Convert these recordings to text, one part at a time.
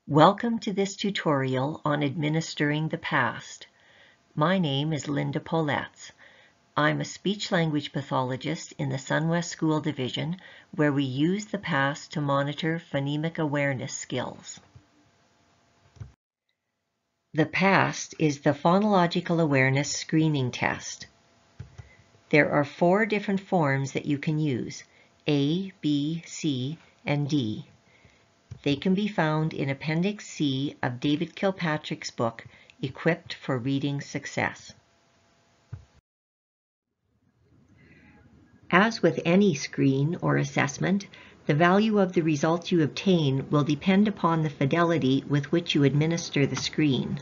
Welcome to this tutorial on administering the P.A.S.T. My name is Linda Poletz. I'm a speech-language pathologist in the SunWest School Division where we use the P.A.S.T. to monitor phonemic awareness skills. The P.A.S.T. is the Phonological Awareness Screening Test. There are 4 different forms that you can use: A, B, C, and D. They can be found in Appendix C of David Kilpatrick's book, Equipped for Reading Success. As with any screen or assessment, the value of the results you obtain will depend upon the fidelity with which you administer the screen.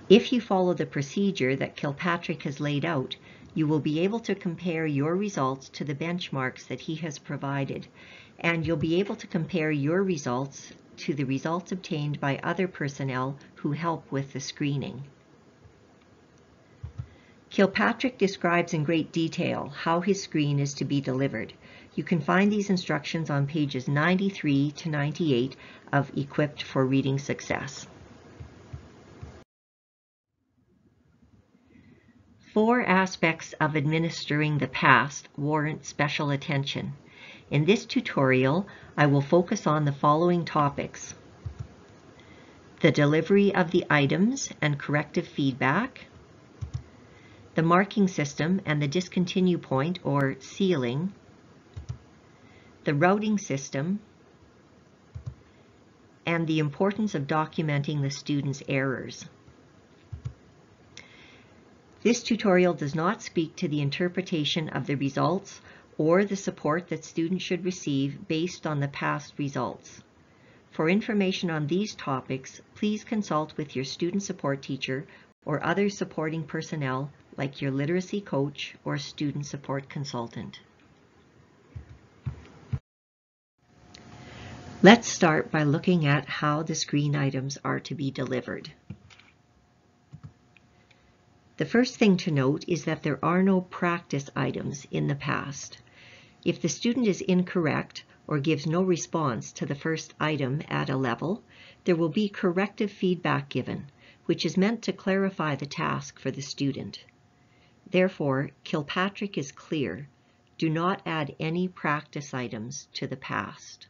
If you follow the procedure that Kilpatrick has laid out, you will be able to compare your results to the benchmarks that he has provided, and you'll be able to compare your results to the results obtained by other personnel who help with the screening. Kilpatrick describes in great detail how his screen is to be delivered. You can find these instructions on pages 93 to 98 of Equipped for Reading Success. 4 aspects of administering the P.A.S.T. warrant special attention. In this tutorial, I will focus on the following topics: the delivery of the items and corrective feedback, the marking system and the discontinue point or sealing, the routing system, and the importance of documenting the student's errors. This tutorial does not speak to the interpretation of the results or the support that students should receive based on the past results. For information on these topics, please consult with your student support teacher or other supporting personnel like your literacy coach or student support consultant. Let's start by looking at how the screen items are to be delivered. The first thing to note is that there are no practice items in the P.A.S.T. If the student is incorrect or gives no response to the first item at a level, there will be corrective feedback given, which is meant to clarify the task for the student. Therefore, Kilpatrick is clear: do not add any practice items to the P.A.S.T.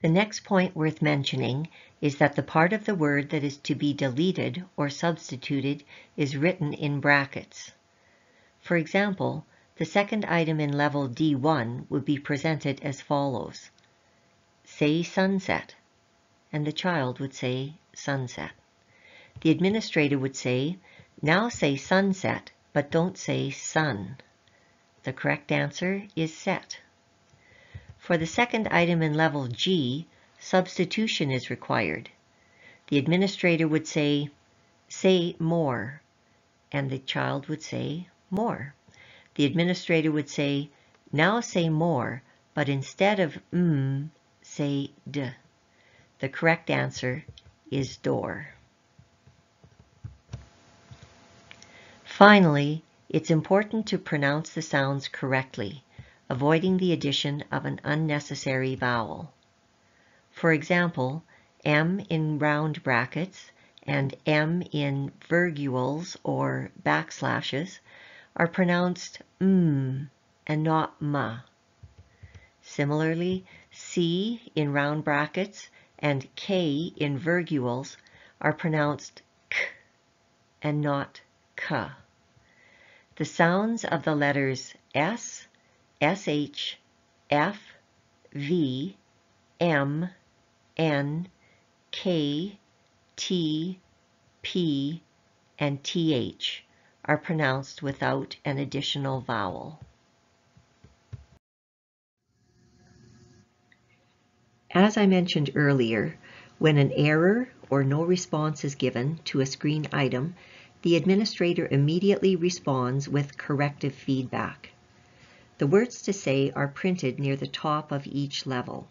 The next point worth mentioning is that the part of the word that is to be deleted or substituted is written in brackets. For example, the second item in level D1 would be presented as follows: say sunset, and the child would say sunset. The administrator would say, now say sunset, but don't say sun. The correct answer is set. For the second item in level G, substitution is required. The administrator would say more, and the child would say more. The administrator would say, now say more, but instead of say d. The correct answer is door. Finally, it's important to pronounce the sounds correctly, avoiding the addition of an unnecessary vowel. For example, M in round brackets and M in virgules or backslashes are pronounced and not ma. Similarly, C in round brackets and K in virgules are pronounced k and not k. The sounds of the letters S, SH, F, V, M, N, K, T, P, and TH are pronounced without an additional vowel. As I mentioned earlier, when an error or no response is given to a screen item, the administrator immediately responds with corrective feedback. The words to say are printed near the top of each level.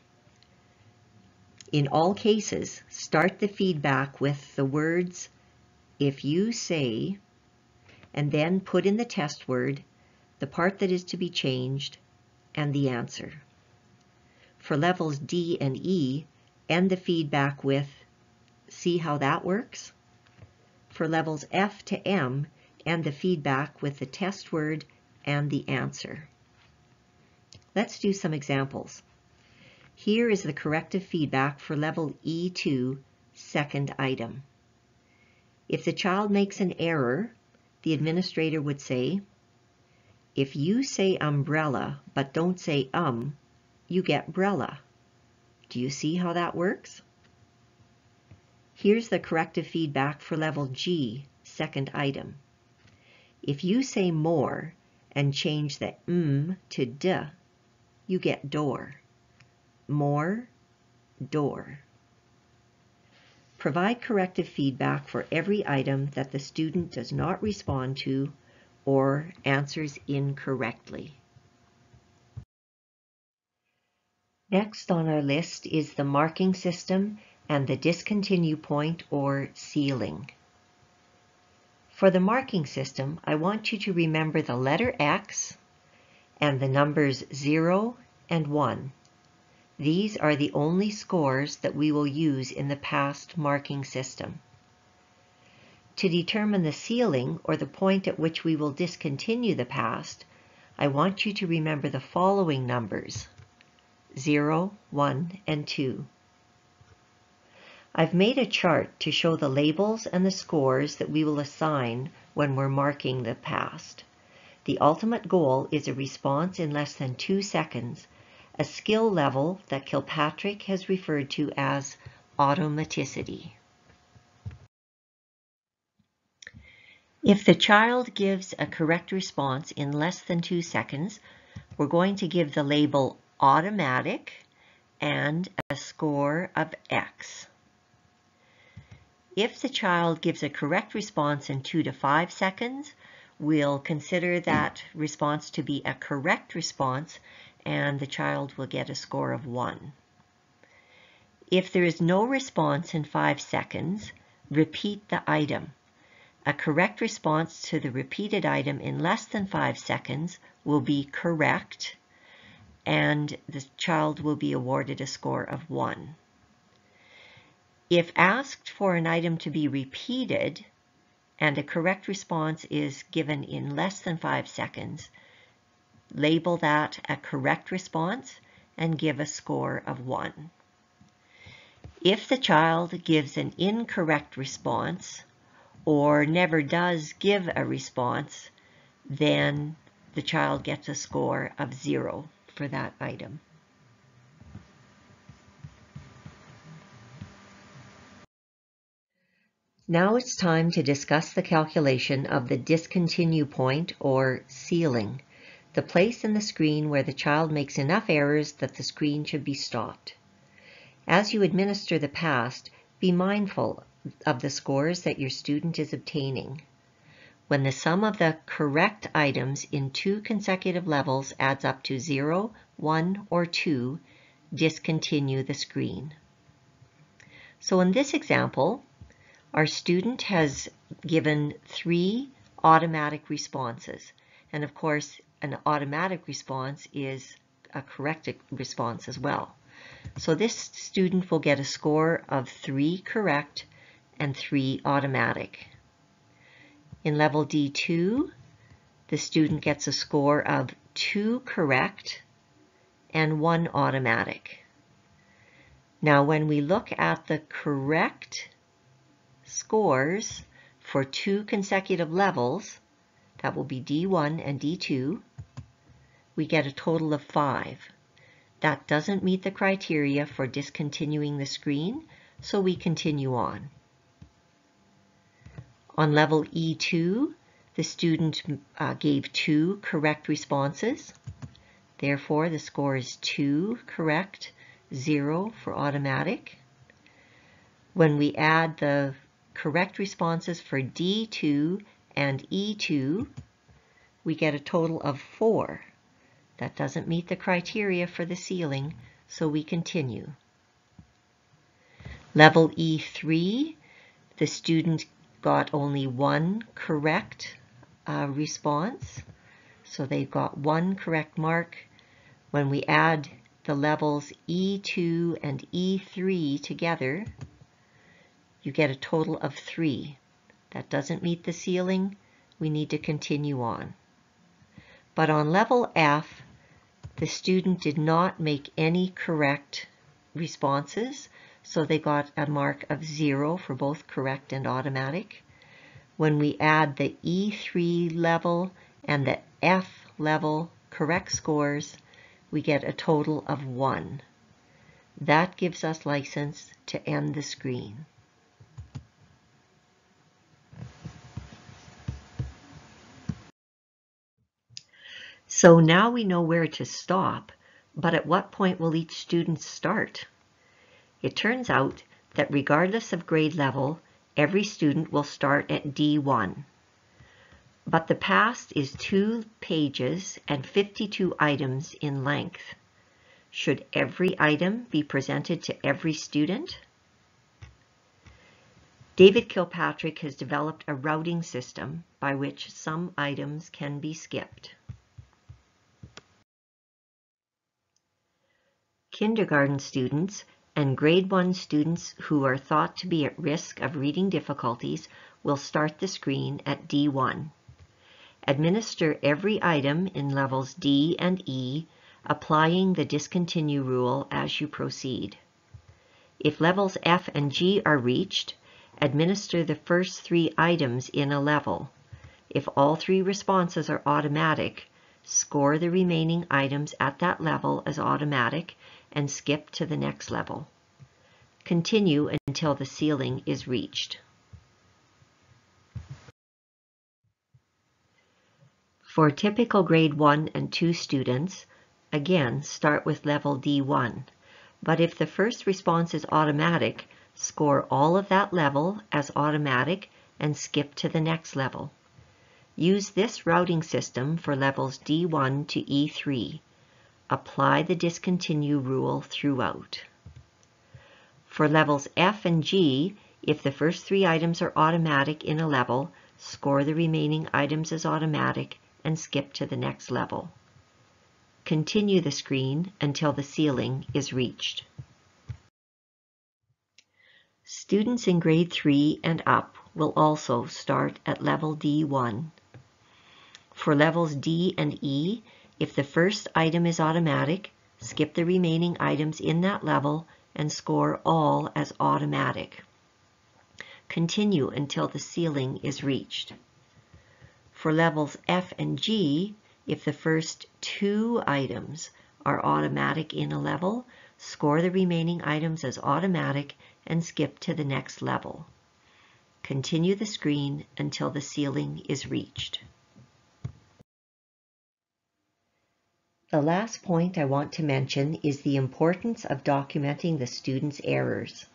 In all cases, start the feedback with the words, if you say, and then put in the test word, the part that is to be changed, and the answer. For levels D and E, end the feedback with, "See how that works?" For levels F to M, end the feedback with the test word and the answer. Let's do some examples. Here is the corrective feedback for level E2, second item. If the child makes an error, the administrator would say, "If you say umbrella but don't say you get brella. Do you see how that works?" Here's the corrective feedback for level G, second item. If you say more and change the to d, you get door. More, door. Provide corrective feedback for every item that the student does not respond to or answers incorrectly. Next on our list is the marking system and the discontinue point or ceiling. For the marking system, I want you to remember the letter X and the numbers 0 and 1. These are the only scores that we will use in the P.A.S.T marking system. To determine the ceiling, or the point at which we will discontinue the P.A.S.T, I want you to remember the following numbers: 0, 1, and 2. I've made a chart to show the labels and the scores that we will assign when we're marking the P.A.S.T. The ultimate goal is a response in less than 2 seconds, a skill level that Kilpatrick has referred to as automaticity. If the child gives a correct response in less than 2 seconds, we're going to give the label automatic and a score of X. If the child gives a correct response in 2 to 5 seconds, we'll consider that response to be a correct response and the child will get a score of 1. If there is no response in 5 seconds, repeat the item. A correct response to the repeated item in less than 5 seconds will be correct, and the child will be awarded a score of 1. If asked for an item to be repeated and a correct response is given in less than 5 seconds, label that a correct response and give a score of 1. If the child gives an incorrect response or never does give a response, then the child gets a score of 0 for that item. Now it's time to discuss the calculation of the discontinue point or ceiling, the place in the screen where the child makes enough errors that the screen should be stopped. As you administer the P.A.S.T, be mindful of the scores that your student is obtaining. When the sum of the correct items in 2 consecutive levels adds up to 0, 1, or 2, discontinue the screen. So in this example, our student has given 3 automatic responses. And of course, an automatic response is a correct response as well. So this student will get a score of 3 correct and 3 automatic. In level D2, the student gets a score of 2 correct and 1 automatic. Now when we look at the correct scores for 2 consecutive levels, that will be D1 and D2, we get a total of 5. That doesn't meet the criteria for discontinuing the screen, so we continue on. On level E2, the student gave 2 correct responses. Therefore, the score is 2 correct, 0 for automatic. When we add the correct responses for D2 and E2, we get a total of 4. That doesn't meet the criteria for the ceiling, so we continue. Level E3, the student got only 1 correct response, so they've got 1 correct mark. When we add the levels E2 and E3 together, you get a total of 3. That doesn't meet the ceiling. We need to continue on. But on level F, the student did not make any correct responses, so they got a mark of 0 for both correct and automatic. When we add the E3 level and the F level correct scores, we get a total of 1. That gives us license to end the screen. So now we know where to stop, but at what point will each student start? It turns out that regardless of grade level, every student will start at D1. But the P.A.S.T is 2 pages and 52 items in length. Should every item be presented to every student? David Kilpatrick has developed a routing system by which some items can be skipped. Kindergarten students and grade 1 students who are thought to be at risk of reading difficulties will start the screen at D1. Administer every item in levels D and E, applying the discontinue rule as you proceed. If levels F and G are reached, administer the first 3 items in a level. If all 3 responses are automatic, score the remaining items at that level as automatic and skip to the next level. Continue until the ceiling is reached. For typical grade 1 and 2 students, again, start with level D1. But if the first response is automatic, score all of that level as automatic and skip to the next level. Use this routing system for levels D1 to E3. Apply the discontinue rule throughout. For levels F and G, if the first 3 items are automatic in a level, score the remaining items as automatic and skip to the next level. Continue the screen until the ceiling is reached. Students in grade 3 and up will also start at level D1. For levels D and E, if the first item is automatic, skip the remaining items in that level and score all as automatic. Continue until the ceiling is reached. For levels F and G, if the first 2 items are automatic in a level, score the remaining items as automatic and skip to the next level. Continue the screen until the ceiling is reached. The last point I want to mention is the importance of documenting the student's errors.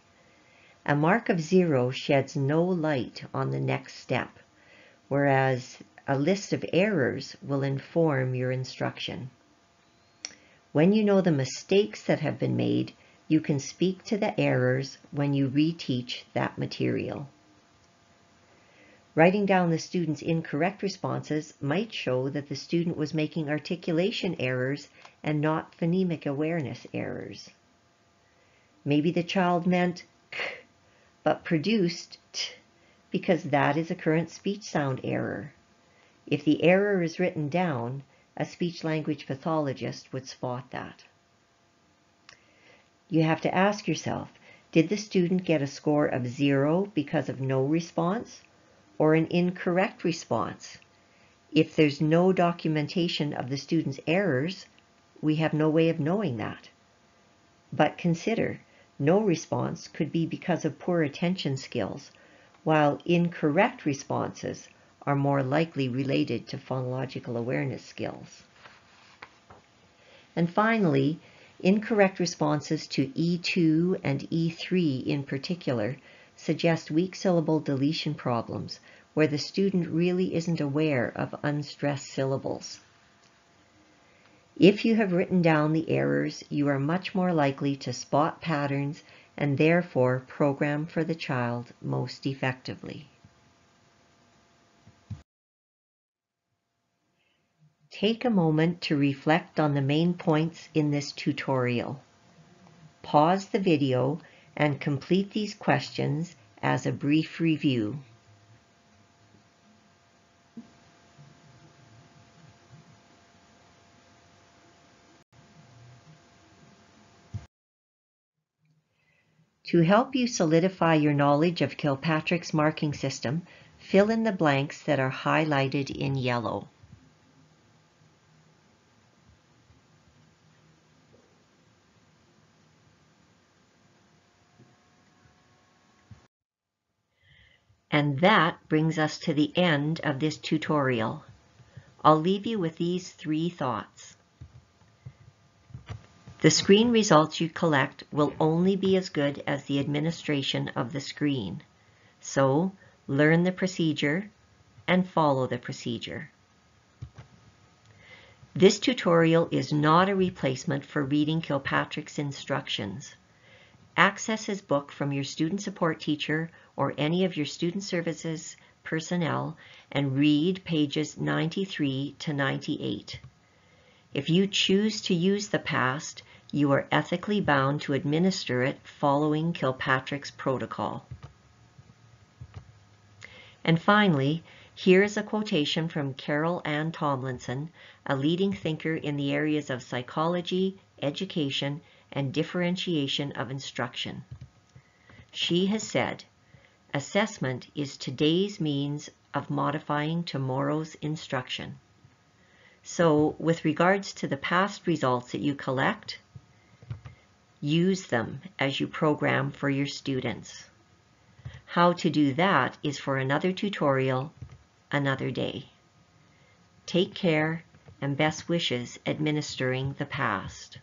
A mark of 0 sheds no light on the next step, whereas a list of errors will inform your instruction. When you know the mistakes that have been made, you can speak to the errors when you reteach that material. Writing down the student's incorrect responses might show that the student was making articulation errors and not phonemic awareness errors. Maybe the child meant k, but produced t, because that is a current speech sound error. If the error is written down, a speech-language pathologist would spot that. You have to ask yourself, did the student get a score of 0 because of no response or an incorrect response? If there's no documentation of the student's errors, we have no way of knowing that. But consider, no response could be because of poor attention skills, while incorrect responses are more likely related to phonological awareness skills. And finally, incorrect responses to E2 and E3 in particular suggest weak syllable deletion problems where the student really isn't aware of unstressed syllables. If you have written down the errors, you are much more likely to spot patterns and therefore program for the child most effectively. Take a moment to reflect on the main points in this tutorial. Pause the video and complete these questions as a brief review. To help you solidify your knowledge of Kilpatrick's marking system, fill in the blanks that are highlighted in yellow. And that brings us to the end of this tutorial. I'll leave you with these 3 thoughts. The screen results you collect will only be as good as the administration of the screen. So, learn the procedure and follow the procedure. This tutorial is not a replacement for reading Kilpatrick's instructions. Access his book from your student support teacher or any of your student services personnel and read pages 93 to 98. If you choose to use the P.A.S.T, you are ethically bound to administer it following Kilpatrick's protocol. And finally, here is a quotation from Carol Ann Tomlinson, a leading thinker in the areas of psychology, education, and differentiation of instruction. She has said, "Assessment is today's means of modifying tomorrow's instruction." So, with regards to the past results that you collect, use them as you program for your students. How to do that is for another tutorial, another day. Take care and best wishes administering the P.A.S.T.